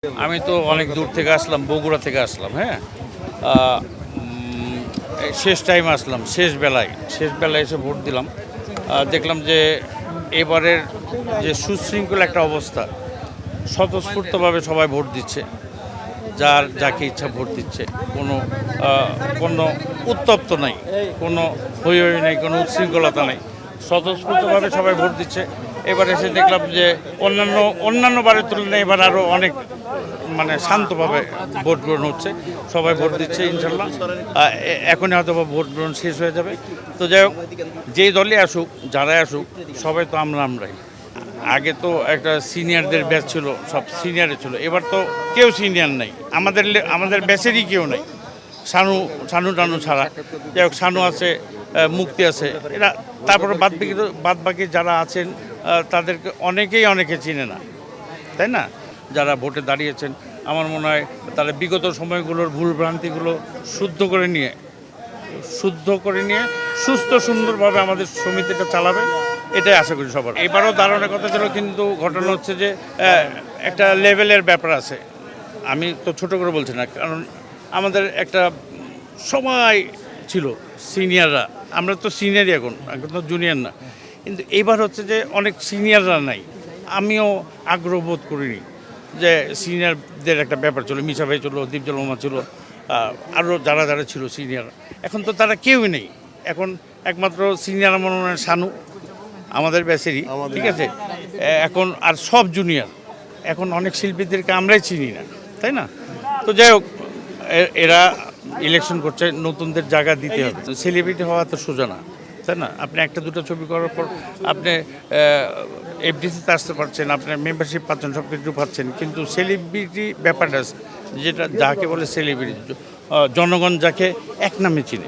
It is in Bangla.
আমি তো অনেক দূর থেকে আসলাম, বগুড়া থেকে আসলাম। হ্যাঁ, শেষ টাইম আসলাম, শেষ বেলায় এসে ভোট দিলাম। দেখলাম যে এবারের যে সুশৃঙ্খল একটা অবস্থা, স্বতঃস্ফূর্তভাবে সবাই ভোট দিচ্ছে, যার যাকে ইচ্ছা ভোট দিচ্ছে। কোনো কোনো উত্তপ্ত নাই, কোনো হই নাই, কোনো উচ্ছৃঙ্খলতা নাই, স্বতঃস্ফূর্তভাবে সবাই ভোট দিচ্ছে। এবার এসে দেখলাম যে অন্যান্য বারের তুলনায় এবার আরও অনেক শান্তভাবে ভোট গ্রহণ হচ্ছে, সবাই ভোট দিচ্ছে ইনশাল্লাহ। এখনই হয়তো বা ভোট গ্রহণ শেষ হয়ে যাবে। তো যাই হোক, যেই দলই আসুক, যারাই আসুক, সবাই তো আমরাই। আগে তো একটা সিনিয়রদের ব্যাচ ছিল, সব সিনিয়রে ছিল। এবার তো কেউ সিনিয়র নাই, আমাদের ব্যাচেরই কেউ নাই। সানু টানু ছাড়া। যাই হোক, সানু আছে, মুক্তি আছে, এরা। তারপরে বাদ বাকি যারা আছেন, তাদেরকে অনেকে চিনে না, তাই না? যারা ভোটে দাঁড়িয়েছেন, আমার মনে হয় তারা বিগত সময়গুলোর ভুলভ্রান্তিগুলো শুদ্ধ করে নিয়ে সুস্থ সুন্দরভাবে আমাদের সমিতিটা চালাবে, এটাই আশা করি সবার। এবারও দাঁড়ানোর কথা ছিল, কিন্তু ঘটনা হচ্ছে যে একটা লেভেলের ব্যাপার আছে। আমি তো ছোট করে বলছি না, কারণ আমাদের একটা সময় ছিল সিনিয়ররা, আমরা তো সিনিয়রই, এখন তো জুনিয়র না। কিন্তু এবার হচ্ছে যে অনেক সিনিয়ররা নাই। আমিও আগ্রহ বোধ করিনি যে সিনিয়রদের একটা ব্যাপার ছিল। মিশা ভাই ছিল, দীপজল মামা ছিল, আরও যারা ছিল সিনিয়র, এখন তো তারা কেউই নেই। এখন একমাত্র সিনিয়র মনে হয় সানু, আমাদের ব্যাচেরই, ঠিক আছে। এখন আর সব জুনিয়র। এখন অনেক শিল্পীদেরকে আমরাই চিনি না, তাই না? তো যাই হোক, এরা ইলেকশন করছে, নতুনদের জায়গা দিতে হবে। সেলিব্রিটি হওয়া তো সোজা না, তাই না? আপনি একটা দুটো ছবি করার পর আপনি এফডিসিতে আসতে পারছেন, আপনার মেম্বারশিপ পাচ্ছেন, সব কিছু পাচ্ছেন, কিন্তু সেলিব্রিটি ব্যাপারটা আছে, যেটা যাকে বলে সেলিব্রিটি, জনগণ যাকে এক নামে চিনে,